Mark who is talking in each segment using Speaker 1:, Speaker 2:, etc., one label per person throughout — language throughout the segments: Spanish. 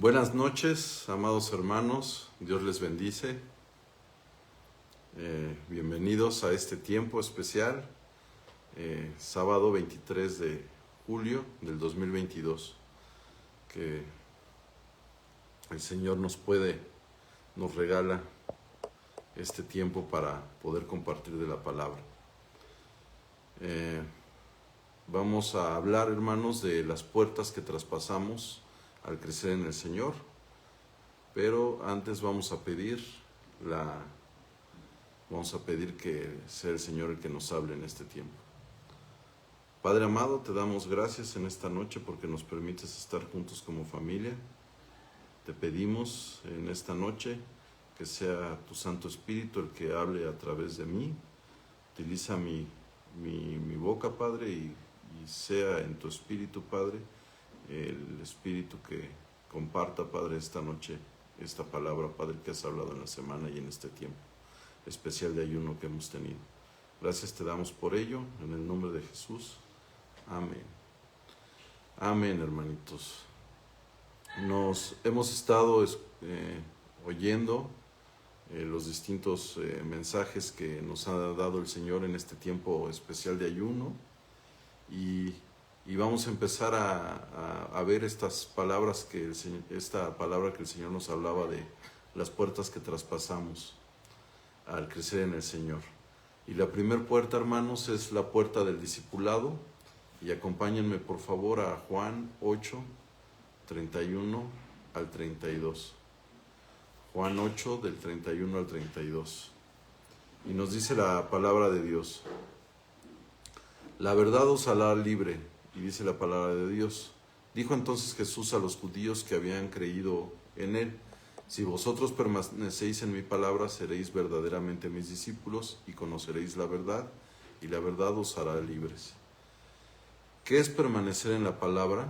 Speaker 1: Buenas noches, amados hermanos, Dios les bendice. Bienvenidos a este tiempo especial, sábado 23 de julio del 2022, que el Señor nos regala este tiempo para poder compartir de la palabra. Vamos a hablar, hermanos, de las puertas que traspasamos al crecer en el Señor, pero antes vamos a pedir que sea el Señor el que nos hable en este tiempo. Padre amado, te damos gracias en esta noche porque nos permites estar juntos como familia. Te pedimos en esta noche que sea tu Santo Espíritu el que hable a través de mí. Utiliza mi boca, Padre, y sea en tu Espíritu, Padre, el Espíritu que comparta, Padre, esta noche esta palabra, Padre, que has hablado en la semana y en este tiempo especial de ayuno que hemos tenido. Gracias te damos por ello, en el nombre de Jesús. Amén. Amén, hermanitos. Nos hemos estado oyendo los distintos mensajes que nos ha dado el Señor en este tiempo especial de ayuno y vamos a empezar a ver estas palabras esta palabra que el Señor nos hablaba de las puertas que traspasamos al crecer en el Señor. Y la primera puerta, hermanos, es la puerta del discipulado. Y acompáñenme por favor a Juan 8, 31 al 32. Juan 8, del 31 al 32. Y nos dice la palabra de Dios: la verdad os hará libre. Y dice la palabra de Dios: dijo entonces Jesús a los judíos que habían creído en él: si vosotros permanecéis en mi palabra, seréis verdaderamente mis discípulos y conoceréis la verdad, y la verdad os hará libres. ¿Qué es permanecer en la palabra?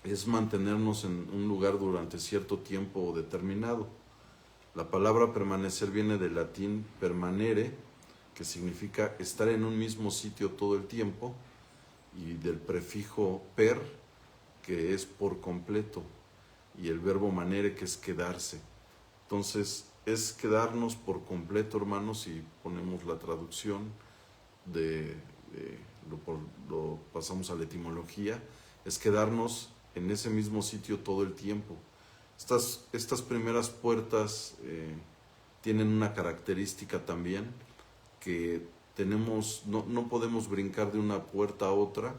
Speaker 1: Es mantenernos en un lugar durante cierto tiempo determinado. La palabra permanecer viene del latín permanere, que significa estar en un mismo sitio todo el tiempo, y del prefijo per, que es por completo, y el verbo manere, que es quedarse. Entonces, es quedarnos por completo, hermanos, y ponemos la traducción lo pasamos a la etimología, es quedarnos en ese mismo sitio todo el tiempo. Estas primeras puertas tienen una característica también, que no podemos brincar de una puerta a otra,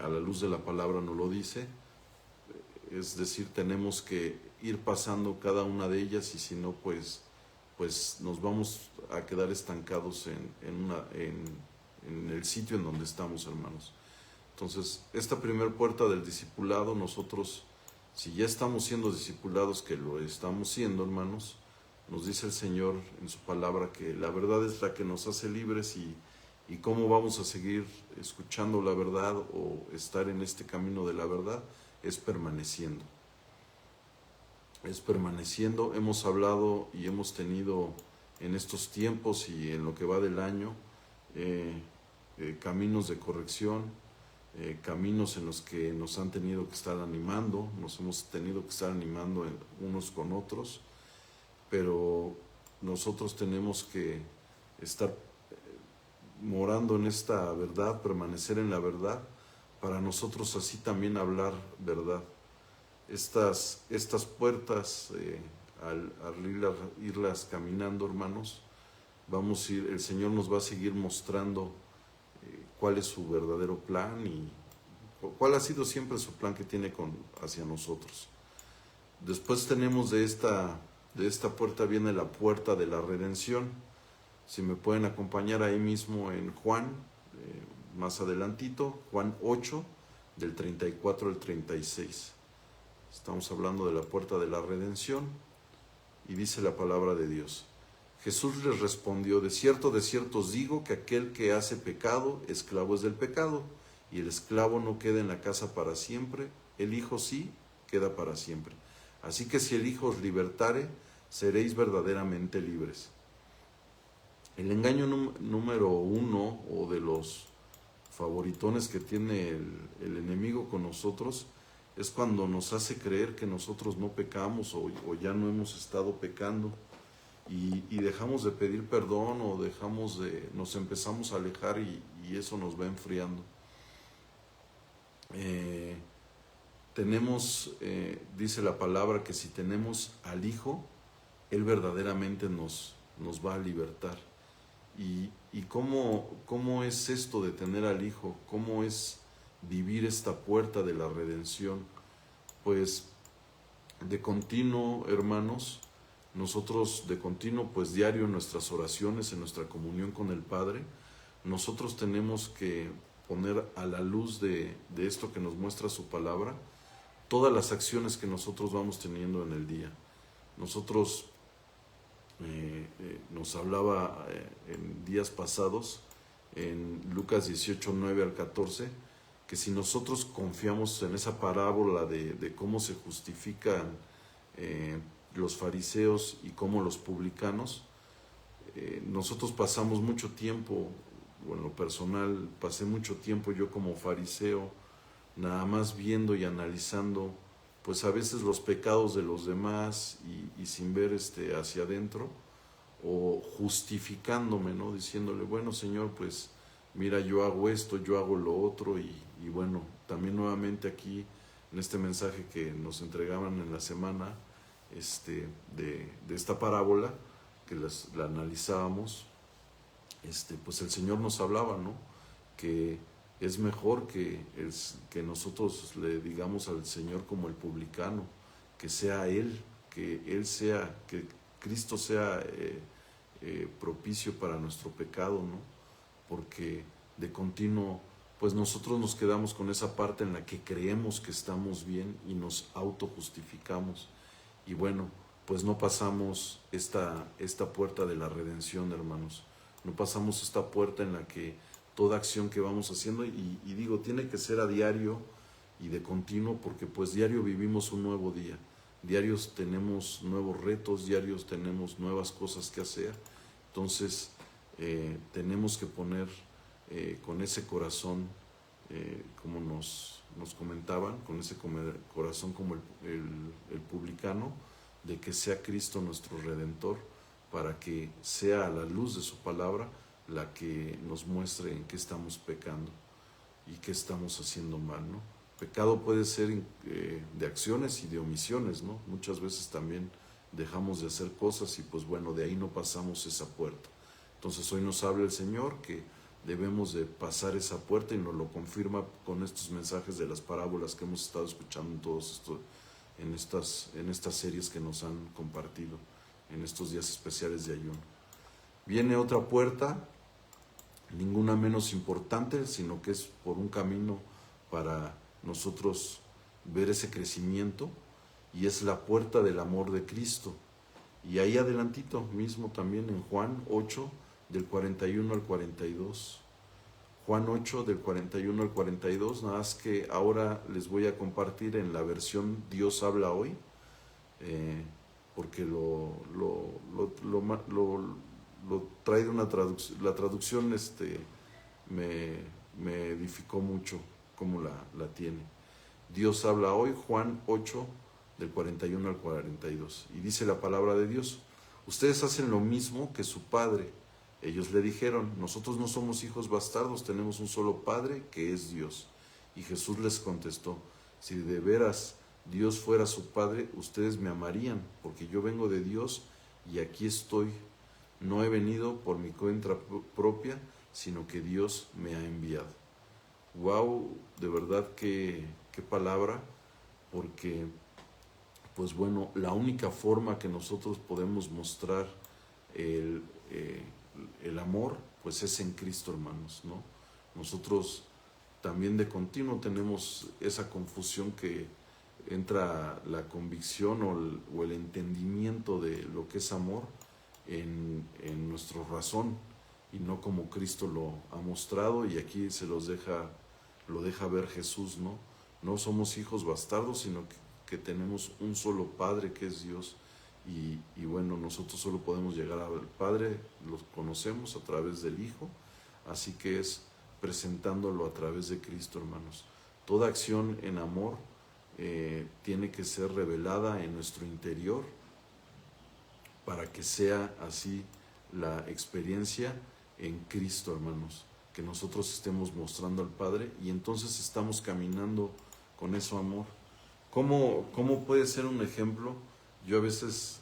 Speaker 1: a la luz de la palabra nos lo dice. Es decir, tenemos que ir pasando cada una de ellas, y si no, pues nos vamos a quedar estancados en el sitio en donde estamos, hermanos. Entonces, esta primera puerta del discipulado, nosotros, si ya estamos siendo discipulados, que lo estamos siendo, hermanos, nos dice el Señor en su palabra que la verdad es la que nos hace libres, y cómo vamos a seguir escuchando la verdad o estar en este camino de la verdad, es permaneciendo. Es permaneciendo. Hemos hablado y hemos tenido en estos tiempos y en lo que va del año caminos de corrección, caminos en los que nos han tenido que estar animando, nos hemos tenido que estar animando unos con otros, pero nosotros tenemos que estar morando en esta verdad, permanecer en la verdad, para nosotros así también hablar verdad. Estas puertas, al irlas caminando, hermanos, el Señor nos va a seguir mostrando cuál es su verdadero plan y cuál ha sido siempre su plan que tiene hacia nosotros. Después tenemos de esta puerta viene la puerta de la redención. Si me pueden acompañar ahí mismo en Juan, más adelantito, Juan 8, del 34 al 36. Estamos hablando de la puerta de la redención, y dice la palabra de Dios: Jesús les respondió: de cierto os digo que aquel que hace pecado, esclavo es del pecado, y el esclavo no queda en la casa para siempre, el Hijo sí queda para siempre. Así que si el Hijo os libertare, seréis verdaderamente libres. El engaño número uno, o de los favoritones que tiene el enemigo con nosotros, es cuando nos hace creer que nosotros no pecamos o ya no hemos estado pecando y dejamos de pedir perdón o nos empezamos a alejar y eso nos va enfriando. Dice la palabra que si tenemos al Hijo, Él verdaderamente nos va a libertar. ¿Y cómo es esto de tener al Hijo? ¿Cómo es vivir esta puerta de la redención? Pues de continuo, hermanos, nosotros de continuo, pues diario en nuestras oraciones, en nuestra comunión con el Padre, nosotros tenemos que poner a la luz de esto que nos muestra su palabra, todas las acciones que nosotros vamos teniendo en el día. Nosotros nos hablaba en días pasados, en Lucas 18, 9 al 14, que si nosotros confiamos en esa parábola de cómo se justifican los fariseos y cómo los publicanos, nosotros pasamos mucho tiempo, o en lo personal pasé mucho tiempo yo como fariseo, nada más viendo y analizando pues a veces los pecados de los demás y sin ver hacia adentro, o justificándome, ¿no? Diciéndole, bueno, Señor, pues mira, yo hago esto, yo hago lo otro, y bueno, también nuevamente aquí en este mensaje que nos entregaban en la semana de esta parábola, que la analizábamos, pues el Señor nos hablaba, ¿no? Que es mejor que nosotros le digamos al Señor como el publicano, que sea Él, que Cristo sea propicio para nuestro pecado, ¿no? Porque de continuo, pues nosotros nos quedamos con esa parte en la que creemos que estamos bien y nos autojustificamos. Y bueno, pues no pasamos esta puerta de la redención, hermanos. No pasamos esta puerta en la que toda acción que vamos haciendo, y digo, tiene que ser a diario y de continuo, porque pues diario vivimos un nuevo día, diarios tenemos nuevos retos, diarios tenemos nuevas cosas que hacer. Entonces tenemos que poner con ese corazón, como nos comentaban, con ese corazón como el publicano, de que sea Cristo nuestro Redentor, para que sea a la luz de su palabra la que nos muestre en qué estamos pecando y qué estamos haciendo mal, ¿no? Pecado puede ser de acciones y de omisiones, ¿no? Muchas veces también dejamos de hacer cosas y pues bueno, de ahí no pasamos esa puerta. Entonces hoy nos habla el Señor que debemos de pasar esa puerta y nos lo confirma con estos mensajes de las parábolas que hemos estado escuchando en estas series que nos han compartido en estos días especiales de ayuno. Viene otra puerta, ninguna menos importante, sino que es por un camino para nosotros ver ese crecimiento, y es la puerta del amor de Cristo. Y ahí adelantito mismo también en Juan 8, del 41 al 42. Juan 8, del 41 al 42, nada más que ahora les voy a compartir en la versión Dios habla hoy, porque lo trae de una traducción, la traducción me edificó mucho como la tiene. Dios habla hoy, Juan 8, del 41 al 42, y dice la palabra de Dios: ustedes hacen lo mismo que su padre. Ellos le dijeron: nosotros no somos hijos bastardos, tenemos un solo Padre, que es Dios. Y Jesús les contestó: si de veras Dios fuera su Padre, ustedes me amarían, porque yo vengo de Dios y aquí estoy. No he venido por mi cuenta propia, sino que Dios me ha enviado. Wow, de verdad qué palabra, porque pues bueno, la única forma que nosotros podemos mostrar el amor, pues es en Cristo, hermanos, ¿no? Nosotros también de continuo tenemos esa confusión que entra la convicción o el entendimiento de lo que es amor en nuestra razón, y no como Cristo lo ha mostrado, y aquí lo deja ver Jesús, ¿no? No somos hijos bastardos, sino que tenemos un solo Padre, que es Dios. Y bueno, nosotros solo podemos llegar al Padre, lo conocemos a través del Hijo, así que es presentándolo a través de Cristo, hermanos. Toda acción en amor tiene que ser revelada en nuestro interior para que sea así la experiencia en Cristo, hermanos, que nosotros estemos mostrando al Padre y entonces estamos caminando con ese amor. ¿Cómo puede ser un ejemplo? Yo a veces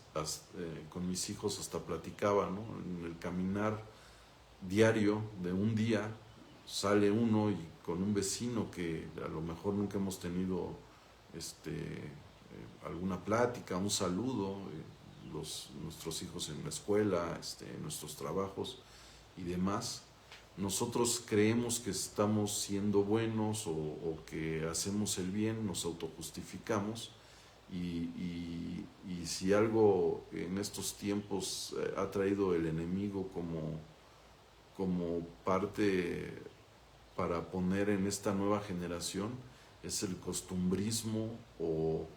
Speaker 1: con mis hijos hasta platicaba, ¿no? En el caminar diario de un día sale uno y con un vecino que a lo mejor nunca hemos tenido alguna plática, un saludo, nuestros hijos en la escuela, en nuestros trabajos y demás. Nosotros creemos que estamos siendo buenos o que hacemos el bien, nos autojustificamos y si algo en estos tiempos ha traído el enemigo como parte para poner en esta nueva generación es el costumbrismo o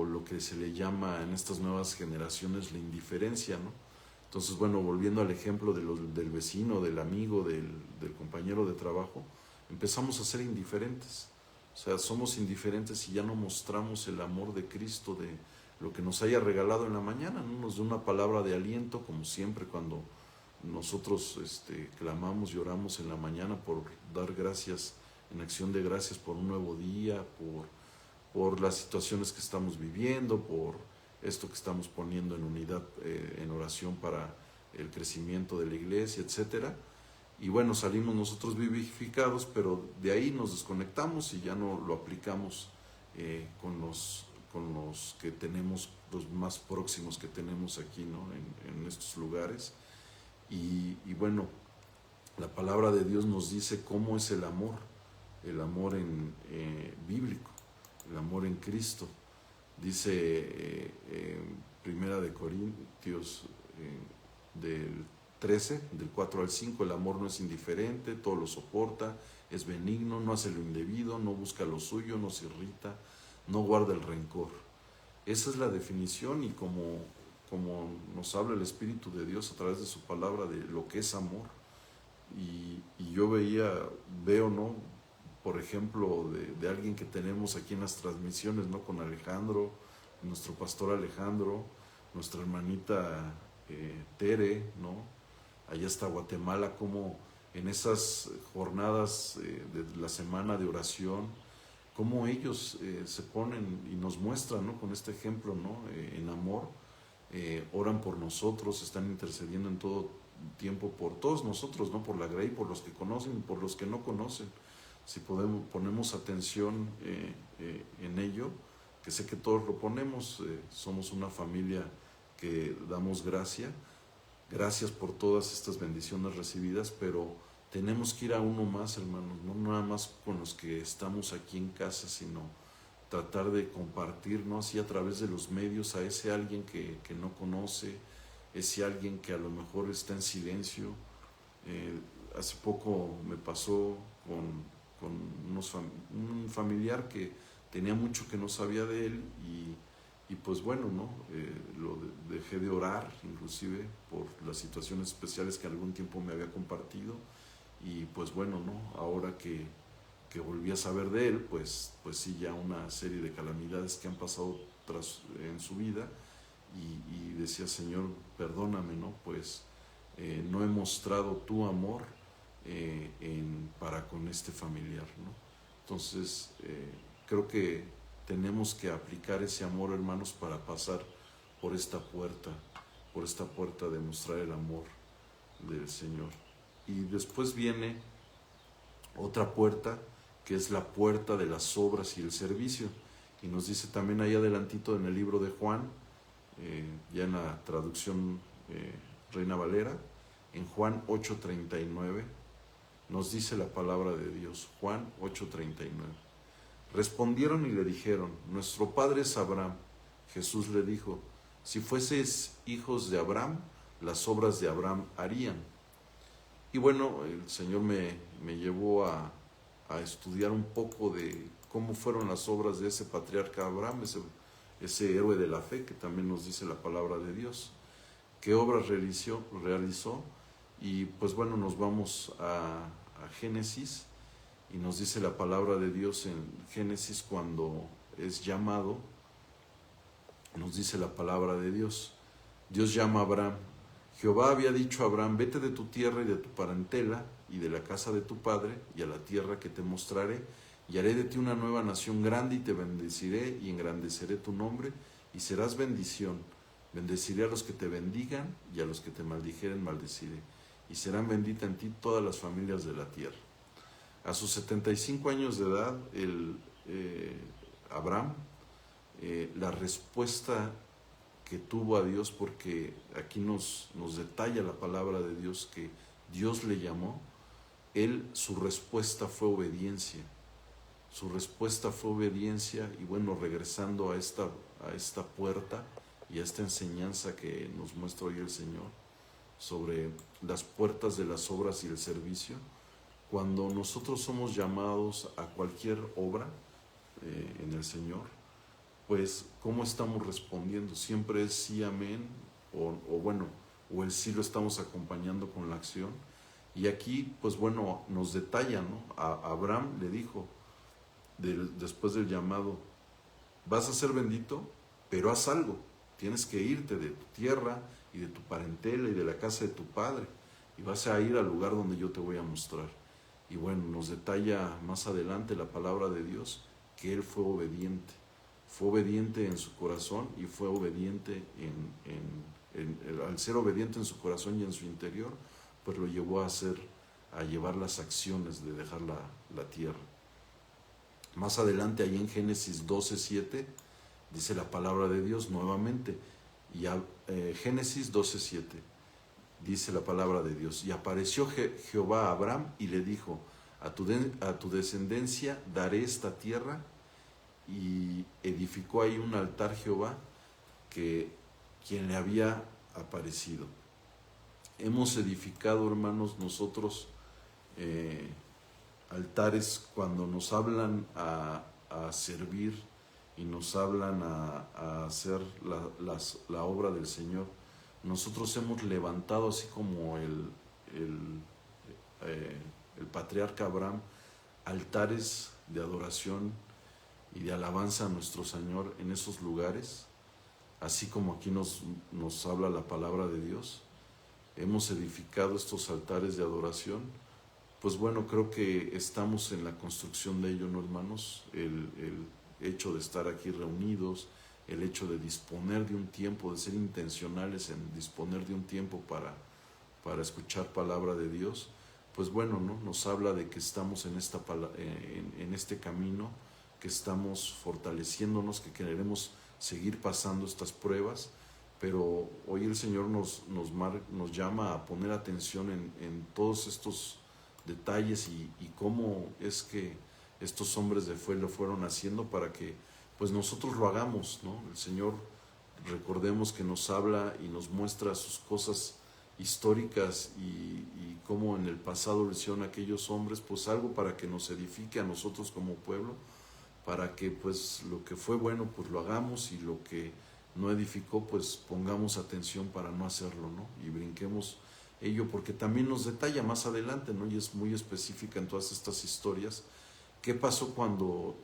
Speaker 1: lo que se le llama en estas nuevas generaciones la indiferencia, ¿no? Entonces, bueno, volviendo al ejemplo del vecino, del amigo, del compañero de trabajo, empezamos a ser indiferentes. O sea, somos indiferentes y ya no mostramos el amor de Cristo, de lo que nos haya regalado en la mañana, ¿no? Nos da una palabra de aliento, como siempre cuando nosotros clamamos y oramos en la mañana por dar gracias, en acción de gracias por un nuevo día, por las situaciones que estamos viviendo, por esto que estamos poniendo en unidad, en oración para el crecimiento de la iglesia, etcétera. Y bueno, salimos nosotros vivificados, pero de ahí nos desconectamos y ya no lo aplicamos con los que tenemos, los más próximos que tenemos aquí, ¿no? En estos lugares. Y bueno, la palabra de Dios nos dice cómo es el amor bíblico, el amor en Cristo. Dice Primera de Corintios del 13, del 4 al 5, el amor no es indiferente, todo lo soporta, es benigno, no hace lo indebido, no busca lo suyo, no se irrita, no guarda el rencor. Esa es la definición y como nos habla el Espíritu de Dios a través de su palabra de lo que es amor. Y yo veo, ¿no? Por ejemplo, de alguien que tenemos aquí en las transmisiones, ¿no? Con Alejandro, nuestro pastor Alejandro, nuestra hermanita Tere, ¿no? Allá está Guatemala, como en esas jornadas de la semana de oración, cómo ellos se ponen y nos muestran, ¿no? Con este ejemplo, ¿no? En amor, oran por nosotros, están intercediendo en todo tiempo por todos nosotros, ¿no? Por la Grey, por los que conocen y por los que no conocen. Si ponemos atención en ello, que sé que todos lo ponemos, somos una familia que damos gracias por todas estas bendiciones recibidas, pero tenemos que ir a uno más, hermanos, no nada más con los que estamos aquí en casa, sino tratar de compartir, ¿no? Así a través de los medios a ese alguien que no conoce, ese alguien que a lo mejor está en silencio. Hace poco me pasó con un familiar que tenía mucho que no sabía de él y pues bueno, ¿no? Lo dejé de orar, inclusive por las situaciones especiales que algún tiempo me había compartido y pues bueno, ¿no? Ahora que volví a saber de él, pues sí, ya una serie de calamidades que han pasado en su vida y decía, Señor, perdóname, ¿no? Pues no he mostrado tu amor para con este familiar, ¿no? Entonces, creo que tenemos que aplicar ese amor, hermanos, para pasar por esta puerta de mostrar el amor del Señor. Y después viene otra puerta, que es la puerta de las obras y el servicio. Y nos dice también ahí adelantito en el libro de Juan, ya en la traducción Reina Valera, en Juan 8:39, nos dice la palabra de Dios, Juan 8:39. Respondieron y le dijeron, nuestro padre es Abraham. Jesús le dijo, si fueseis hijos de Abraham, las obras de Abraham harían. Y bueno, el Señor me llevó a estudiar un poco de cómo fueron las obras de ese patriarca Abraham, ese héroe de la fe que también nos dice la palabra de Dios. ¿Qué obras realizó? Y pues bueno, nos vamos a Génesis y nos dice la palabra de Dios en Génesis cuando es llamado, nos dice la palabra de Dios. Dios llama a Abraham. Jehová había dicho a Abraham, vete de tu tierra y de tu parentela y de la casa de tu padre y a la tierra que te mostraré, y haré de ti una nueva nación grande y te bendeciré y engrandeceré tu nombre y serás bendición. Bendeciré a los que te bendigan y a los que te maldijeren maldeciré, y serán benditas en ti todas las familias de la tierra. A sus 75 años de edad, Abraham, la respuesta que tuvo a Dios, porque aquí nos detalla la palabra de Dios que Dios le llamó, su respuesta fue obediencia. Su respuesta fue obediencia. Y bueno, regresando a esta puerta y a esta enseñanza que nos muestra hoy el Señor sobre las puertas de las obras y el servicio, cuando nosotros somos llamados a cualquier obra en el Señor, pues ¿cómo estamos respondiendo? Siempre es sí, amén, o el sí lo estamos acompañando con la acción. Y aquí, pues bueno, nos detalla, ¿no? A Abraham le dijo, después del llamado, vas a ser bendito, pero haz algo. Tienes que irte de tu tierra y de tu parentela y de la casa de tu padre, y vas a ir al lugar donde yo te voy a mostrar. Y bueno, nos detalla más adelante la palabra de Dios que él fue obediente. Fue obediente en su corazón y fue obediente al ser obediente en su corazón y en su interior, pues lo llevó a llevar las acciones de dejar la tierra. Más adelante, ahí en Génesis 12:7, dice la palabra de Dios nuevamente, Génesis 12:7, dice la palabra de Dios, y apareció Jehová a Abraham y le dijo, a tu descendencia daré esta tierra, y edificó ahí un altar Jehová, quien le había aparecido. Hemos edificado, hermanos, nosotros altares cuando nos hablan a servir y nos hablan a hacer la obra del Señor. Nosotros hemos levantado, así como el patriarca Abraham, altares de adoración y de alabanza a nuestro Señor en esos lugares, así como aquí nos habla la palabra de Dios. Hemos edificado estos altares de adoración. Pues bueno, creo que estamos en la construcción de ello, ¿no, hermanos? El hecho de estar aquí reunidos, el hecho de disponer de un tiempo, de ser intencionales en disponer de un tiempo para escuchar palabra de Dios, pues bueno, ¿no? Nos habla de que estamos en este camino, que estamos fortaleciéndonos, que queremos seguir pasando estas pruebas, pero hoy el Señor nos llama a poner atención en todos estos detalles y cómo es que estos hombres de fe lo fueron haciendo para que pues nosotros lo hagamos, ¿no? El Señor, recordemos que nos habla y nos muestra sus cosas históricas y cómo en el pasado lo hicieron aquellos hombres, pues algo para que nos edifique a nosotros como pueblo, para que pues lo que fue bueno pues lo hagamos, y lo que no edificó pues pongamos atención para no hacerlo, ¿no? Y brinquemos ello, porque también nos detalla más adelante, ¿no? Y es muy específica en todas estas historias. ¿Qué pasó cuando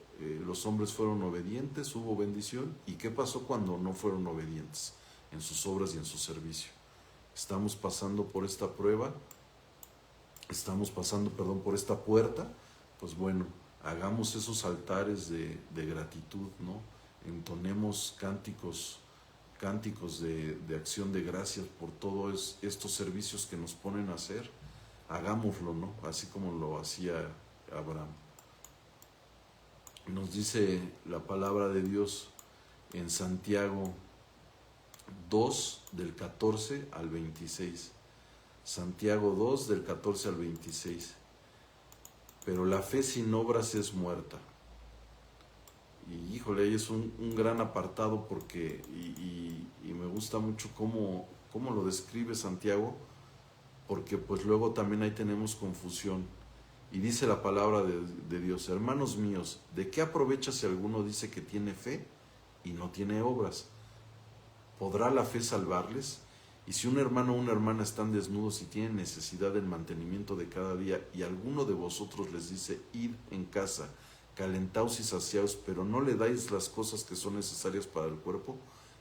Speaker 1: los hombres fueron obedientes? Hubo bendición. ¿Y qué pasó cuando no fueron obedientes en sus obras y en su servicio? Estamos pasando por esta prueba, por esta puerta. Pues bueno, hagamos esos altares de gratitud, ¿no? Entonemos cánticos de acción de gracias por todos estos servicios que nos ponen a hacer. Hagámoslo, ¿no? Así como lo hacía Abraham. Nos dice la palabra de Dios en Santiago 2, del 14 al 26. Santiago 2, del 14 al 26. Pero la fe sin obras es muerta. Y híjole, ahí es un gran apartado, porque y me gusta mucho cómo lo describe Santiago, porque pues luego también ahí tenemos confusión. Y dice la palabra de Dios: hermanos míos, ¿de qué aprovecha si alguno dice que tiene fe y no tiene obras? ¿Podrá la fe salvarles? Y si un hermano o una hermana están desnudos y tienen necesidad del mantenimiento de cada día, y alguno de vosotros les dice: id en casa, calentaos y saciaos, pero no le dais las cosas que son necesarias para el cuerpo,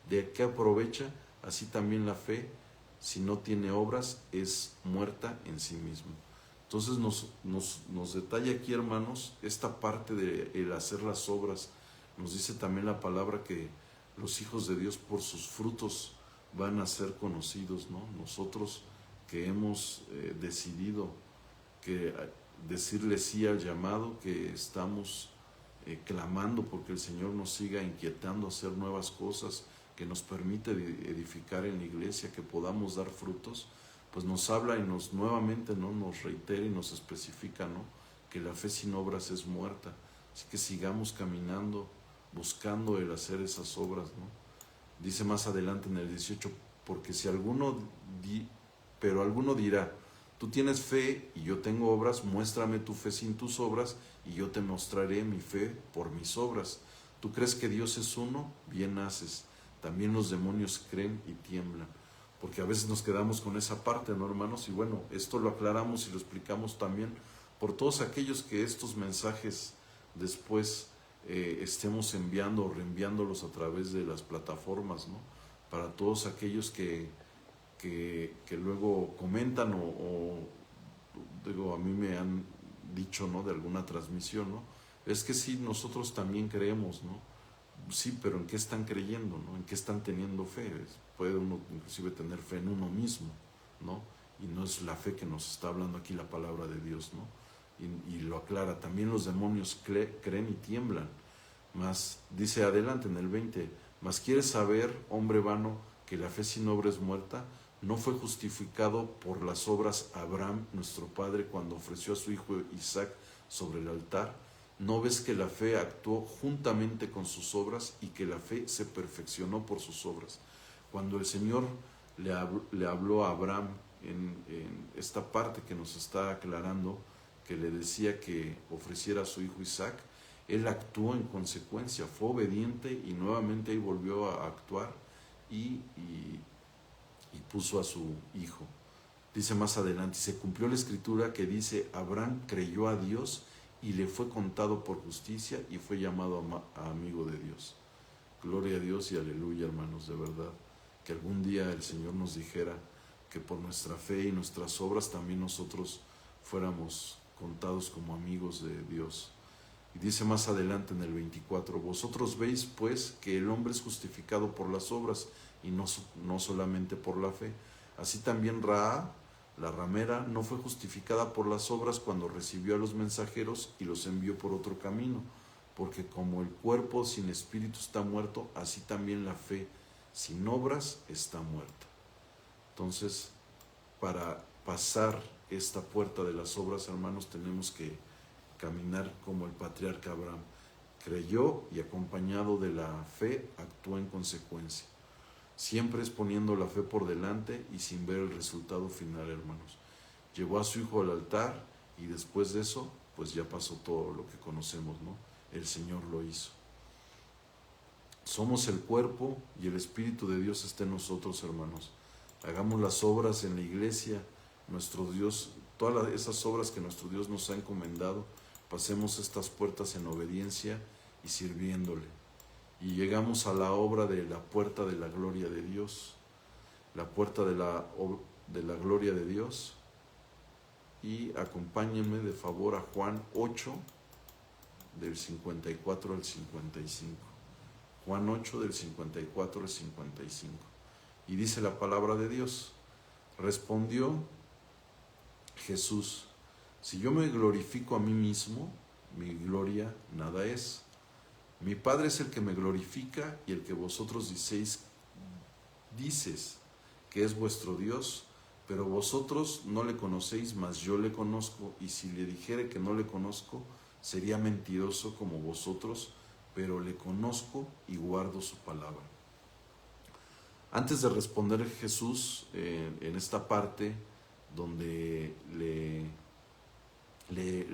Speaker 1: ¿de qué aprovecha? Así también la fe, si no tiene obras, es muerta en sí misma. Entonces nos detalla aquí, hermanos, esta parte de el hacer las obras. Nos dice también la palabra que los hijos de Dios por sus frutos van a ser conocidos, ¿no? Nosotros que hemos decidido que decirle sí al llamado, que estamos clamando porque el Señor nos siga inquietando a hacer nuevas cosas, que nos permite edificar en la iglesia, que podamos dar frutos, pues nos habla y nos nuevamente, ¿no?, nos reitera y nos especifica, ¿no?, que la fe sin obras es muerta. Así que sigamos caminando, buscando el hacer esas obras, ¿no? Dice más adelante en el 18, porque si pero alguno dirá, tú tienes fe y yo tengo obras, muéstrame tu fe sin tus obras y yo te mostraré mi fe por mis obras. ¿Tú crees que Dios es uno? Bien haces. También los demonios creen y tiemblan. Porque a veces nos quedamos con esa parte, ¿no, hermanos? Y bueno, esto lo aclaramos y lo explicamos también por todos aquellos que estos mensajes después estemos enviando o reenviándolos a través de las plataformas, ¿no? Para todos aquellos que luego comentan digo, a mí me han dicho, ¿no?, de alguna transmisión, ¿no? Es que sí, nosotros también creemos, ¿no? Sí, pero ¿en qué están creyendo, no? ¿En qué están teniendo fe? Puede uno inclusive tener fe en uno mismo, ¿no? Y no es la fe que nos está hablando aquí la palabra de Dios, ¿no? Y lo aclara, también los demonios creen y tiemblan. Mas, dice adelante en el 20, mas ¿quieres saber, hombre vano, que la fe sin obra es muerta? ¿No fue justificado por las obras Abraham, nuestro padre, cuando ofreció a su hijo Isaac sobre el altar? ¿No ves que la fe actuó juntamente con sus obras y que la fe se perfeccionó por sus obras? Cuando el Señor le habló a Abraham en esta parte que nos está aclarando, que le decía que ofreciera a su hijo Isaac, él actuó en consecuencia, fue obediente y nuevamente ahí volvió a actuar y puso a su hijo. Dice más adelante, se cumplió la escritura que dice, Abraham creyó a Dios y le fue contado por justicia y fue llamado amigo de Dios. Gloria a Dios y aleluya, hermanos, de verdad, que algún día el Señor nos dijera que por nuestra fe y nuestras obras también nosotros fuéramos contados como amigos de Dios. Y dice más adelante en el 24, vosotros veis pues que el hombre es justificado por las obras y no solamente por la fe. Así también Rahab, la ramera, no fue justificada por las obras cuando recibió a los mensajeros y los envió por otro camino, porque como el cuerpo sin espíritu está muerto, así también la fe sin obras está muerta. Entonces, para pasar esta puerta de las obras, hermanos, tenemos que caminar como el patriarca Abraham. Creyó y acompañado de la fe actuó en consecuencia. Siempre es poniendo la fe por delante y sin ver el resultado final, hermanos. Llevó a su hijo al altar y después de eso, pues ya pasó todo lo que conocemos, ¿no? El Señor lo hizo. Somos el cuerpo y el Espíritu de Dios está en nosotros, hermanos. Hagamos las obras en la iglesia, nuestro Dios, todas esas obras que nuestro Dios nos ha encomendado, pasemos estas puertas en obediencia y sirviéndole. Y llegamos a la obra de la puerta de la gloria de Dios, la puerta de la gloria de Dios. Y acompáñenme de favor a Juan 8, del 54 al 55. Juan 8, del 54 al 55. Y dice la palabra de Dios, respondió Jesús, si yo me glorifico a mí mismo, mi gloria nada es. Mi Padre es el que me glorifica y el que vosotros dices que es vuestro Dios, pero vosotros no le conocéis, mas yo le conozco, y si le dijere que no le conozco, sería mentiroso como vosotros, pero le conozco y guardo su palabra. Antes de responder Jesús en esta parte donde le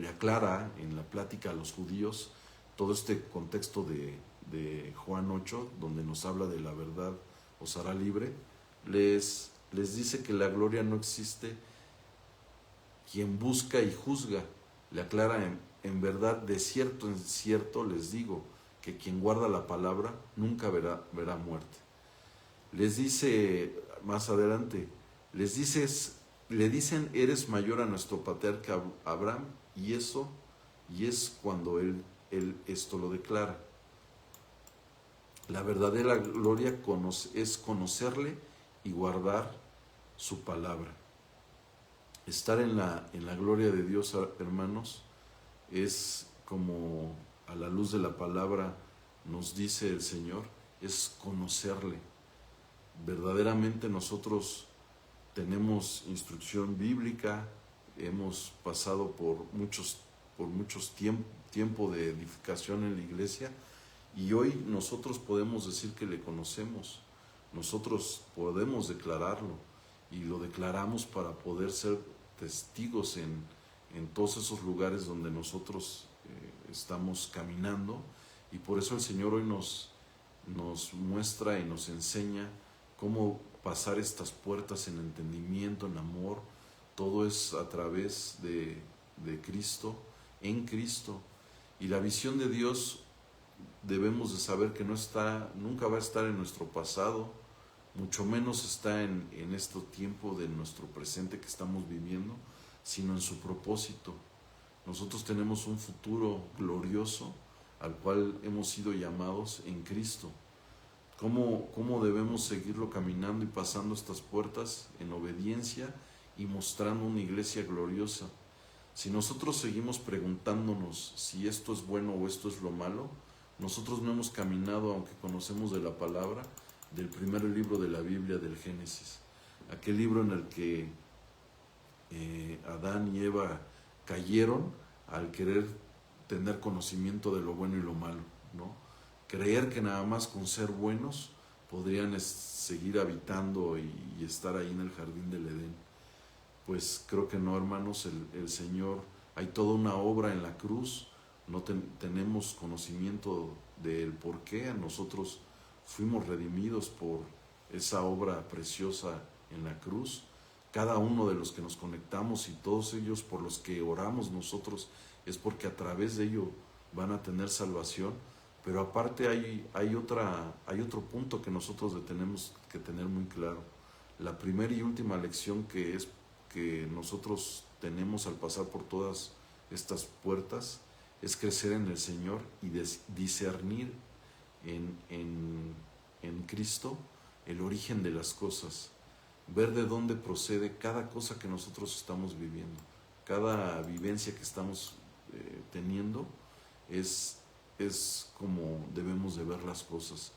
Speaker 1: aclara en la plática a los judíos todo este contexto de Juan 8, donde nos habla de la verdad os hará libre, les dice que la gloria no existe quien busca y juzga. Le aclara en verdad, de cierto en cierto les digo, que quien guarda la palabra nunca verá muerte. Les dice más adelante, le dicen, eres mayor a nuestro patriarca Abraham, y es cuando él esto lo declara. La verdadera gloria es conocerle y guardar su palabra. Estar en la gloria de Dios, hermanos, es como a la luz de la palabra nos dice el Señor, es conocerle. Verdaderamente nosotros tenemos instrucción bíblica, hemos pasado por muchos tiempo de edificación en la iglesia, y hoy nosotros podemos decir que le conocemos, nosotros podemos declararlo, y lo declaramos para poder ser testigos en todos esos lugares donde nosotros estamos caminando, y por eso el Señor hoy nos muestra y nos enseña cómo pasar estas puertas en entendimiento, en amor. Todo es a través de Cristo, en Cristo. Y la visión de Dios debemos de saber que nunca va a estar en nuestro pasado, mucho menos está en este tiempo de nuestro presente que estamos viviendo, sino en su propósito. Nosotros tenemos un futuro glorioso al cual hemos sido llamados en Cristo. ¿Cómo debemos seguirlo caminando y pasando estas puertas en obediencia y mostrando una iglesia gloriosa? Si nosotros seguimos preguntándonos si esto es bueno o esto es lo malo, nosotros no hemos caminado, aunque conocemos de la palabra, del primer libro de la Biblia, del Génesis. Aquel libro en el que Adán y Eva cayeron al querer tener conocimiento de lo bueno y lo malo, ¿no? Creer que nada más con ser buenos podrían seguir habitando y estar ahí en el jardín del Edén. Pues creo que no, hermanos. El Señor, hay toda una obra en la cruz, no tenemos conocimiento del por qué nosotros fuimos redimidos por esa obra preciosa en la cruz. Cada uno de los que nos conectamos y todos ellos por los que oramos nosotros es porque a través de ello van a tener salvación. Pero aparte hay otro punto que nosotros tenemos que tener muy claro. La primera y última lección que nosotros tenemos al pasar por todas estas puertas es crecer en el Señor y discernir en Cristo el origen de las cosas, ver de dónde procede cada cosa que nosotros estamos viviendo, cada vivencia que estamos teniendo, es como debemos de ver las cosas.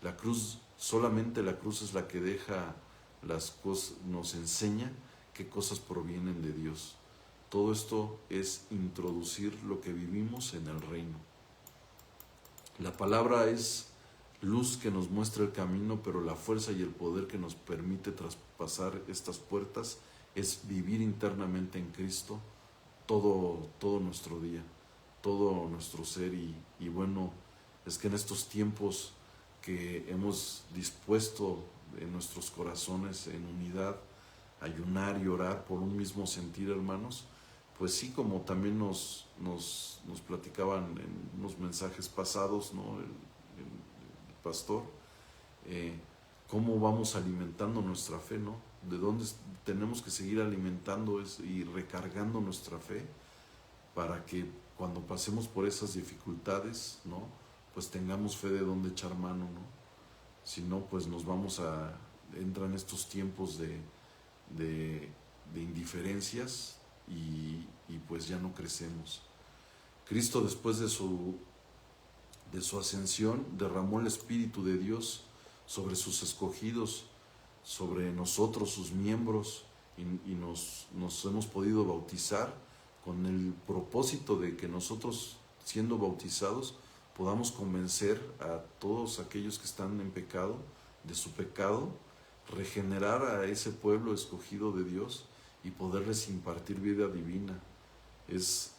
Speaker 1: La cruz, solamente la cruz es la que deja las cosas, nos enseña qué cosas provienen de Dios. Todo esto es introducir lo que vivimos en el reino. La palabra es luz que nos muestra el camino, pero la fuerza y el poder que nos permite traspasar estas puertas es vivir internamente en Cristo todo nuestro día, todo nuestro ser. Y bueno, es que en estos tiempos que hemos dispuesto en nuestros corazones en unidad, ayunar y orar por un mismo sentir, hermanos, pues sí, como también nos platicaban en unos mensajes pasados, ¿no? El pastor, cómo vamos alimentando nuestra fe, ¿no? De dónde tenemos que seguir alimentando y recargando nuestra fe para que cuando pasemos por esas dificultades, ¿no? Pues tengamos fe de dónde echar mano, ¿no? Si no, pues entran estos tiempos de indiferencias y pues ya no crecemos. Cristo, después de su ascensión, derramó el Espíritu de Dios sobre sus escogidos, sobre nosotros, sus miembros, y nos hemos podido bautizar con el propósito de que nosotros, siendo bautizados, podamos convencer a todos aquellos que están en pecado de su pecado, regenerar a ese pueblo escogido de Dios y poderles impartir vida divina. Es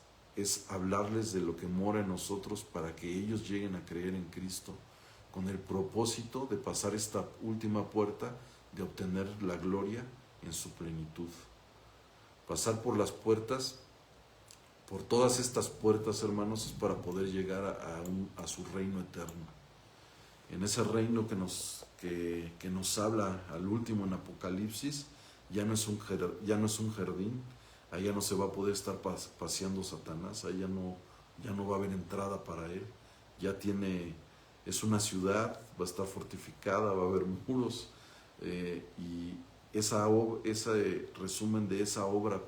Speaker 1: hablarles de lo que mora en nosotros para que ellos lleguen a creer en Cristo, con el propósito de pasar esta última puerta, de obtener la gloria en su plenitud. Pasar por las puertas por todas estas puertas, hermanos, es para poder llegar a su reino eterno. En ese reino que nos habla al último en Apocalipsis, ya no es un jardín, allá no se va a poder estar paseando Satanás, allá ya no va a haber entrada para él, es una ciudad, va a estar fortificada, va a haber muros, y ese resumen de esa obra,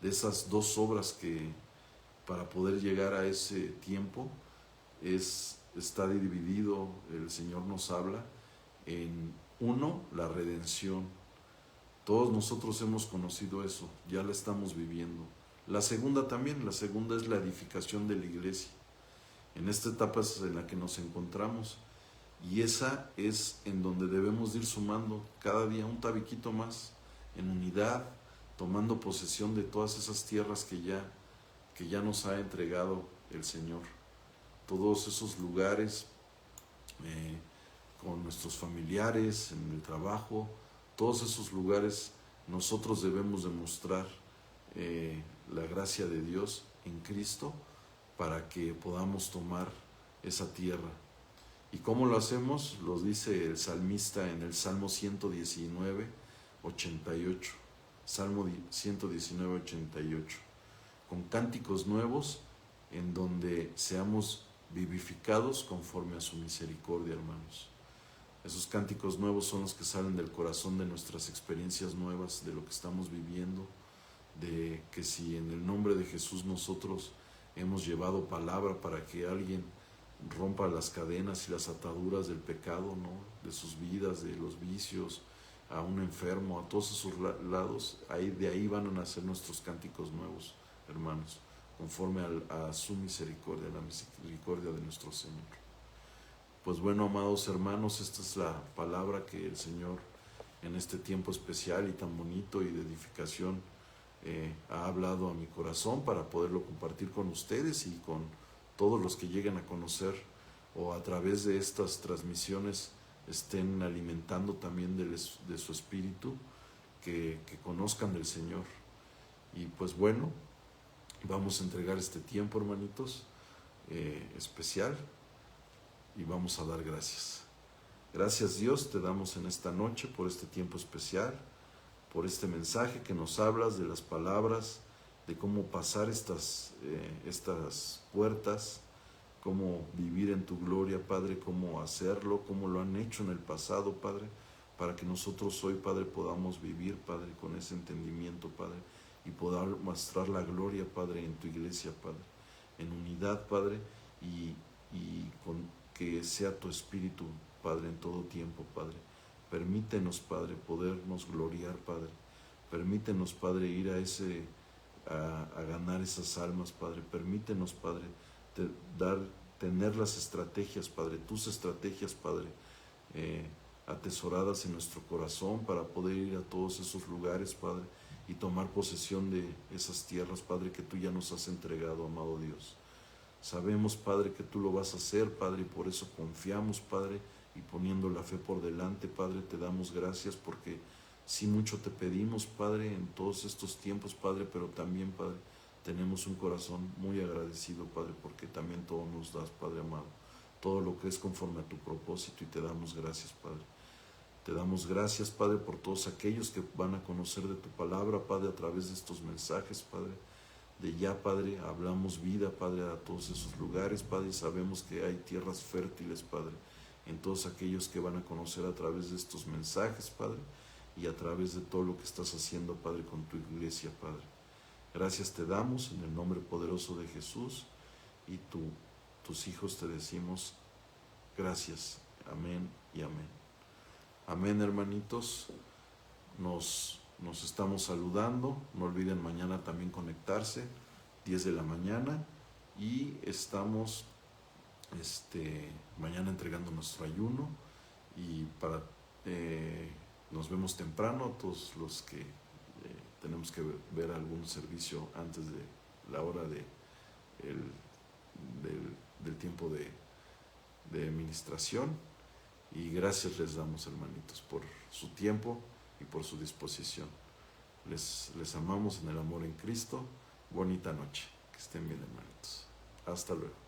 Speaker 1: de esas dos obras que para poder llegar a ese tiempo, está dividido, el Señor nos habla, en uno, la redención. Todos nosotros hemos conocido eso, ya la estamos viviendo. La segunda también, la segunda es la edificación de la iglesia. En esta etapa es en la que nos encontramos, y esa es en donde debemos ir sumando cada día un tabiquito más, en unidad, tomando posesión de todas esas tierras que ya nos ha entregado el Señor. Todos esos lugares, con nuestros familiares, en el trabajo, todos esos lugares nosotros debemos demostrar la gracia de Dios en Cristo para que podamos tomar esa tierra. ¿Y cómo lo hacemos? Lo dice el salmista en el Salmo 119, 88. Salmo 119, 88. Con cánticos nuevos en donde seamos vivificados conforme a su misericordia, hermanos. Esos cánticos nuevos son los que salen del corazón de nuestras experiencias nuevas, de lo que estamos viviendo, de que si en el nombre de Jesús nosotros hemos llevado palabra para que alguien rompa las cadenas y las ataduras del pecado, ¿no?, de sus vidas, de los vicios, a un enfermo, a todos esos lados, de ahí van a nacer nuestros cánticos nuevos, hermanos, conforme a su misericordia, a la misericordia de nuestro Señor. Pues bueno, amados hermanos, esta es la palabra que el Señor en este tiempo especial y tan bonito y de edificación ha hablado a mi corazón para poderlo compartir con ustedes y con todos los que lleguen a conocer o a través de estas transmisiones estén alimentando también de su espíritu, que conozcan del Señor. Y pues bueno, vamos a entregar este tiempo, hermanitos, especial, y vamos a dar gracias. Gracias, Dios, te damos en esta noche por este tiempo especial, por este mensaje que nos hablas de las palabras, de cómo pasar estas puertas, cómo vivir en tu gloria, Padre, cómo hacerlo, cómo lo han hecho en el pasado, Padre, para que nosotros hoy, Padre, podamos vivir, Padre, con ese entendimiento, Padre, y poder mostrar la gloria, Padre, en tu iglesia, Padre, en unidad, Padre, y con que sea tu Espíritu, Padre, en todo tiempo, Padre. Permítenos, Padre, podernos gloriar, Padre. Permítenos, Padre, ir a ganar esas almas, Padre. Permítenos, Padre, tener las estrategias, Padre, tus estrategias, Padre, atesoradas en nuestro corazón para poder ir a todos esos lugares, Padre, y tomar posesión de esas tierras, Padre, que tú ya nos has entregado, amado Dios. Sabemos, Padre, que tú lo vas a hacer, Padre, y por eso confiamos, Padre, y poniendo la fe por delante, Padre, te damos gracias porque sí mucho te pedimos, Padre, en todos estos tiempos, Padre, pero también, Padre, tenemos un corazón muy agradecido, Padre, porque también todo nos das, Padre amado, todo lo que es conforme a tu propósito, y te damos gracias, Padre. Te damos gracias, Padre, por todos aquellos que van a conocer de tu palabra, Padre, a través de estos mensajes, Padre. De ya, Padre, hablamos vida, Padre, a todos esos lugares, Padre, y sabemos que hay tierras fértiles, Padre, en todos aquellos que van a conocer a través de estos mensajes, Padre, y a través de todo lo que estás haciendo, Padre, con tu iglesia, Padre. Gracias te damos en el nombre poderoso de Jesús, y tus hijos te decimos gracias. Amén y amén. Amén, hermanitos. Nos estamos saludando. No olviden mañana también conectarse, 10 de la mañana. Y estamos mañana entregando nuestro ayuno. Y nos vemos temprano, todos los que tenemos que ver algún servicio antes de la hora del tiempo de administración. Y gracias les damos, hermanitos, por su tiempo y por su disposición. Les amamos en el amor en Cristo. Bonita noche. Que estén bien, hermanitos. Hasta luego.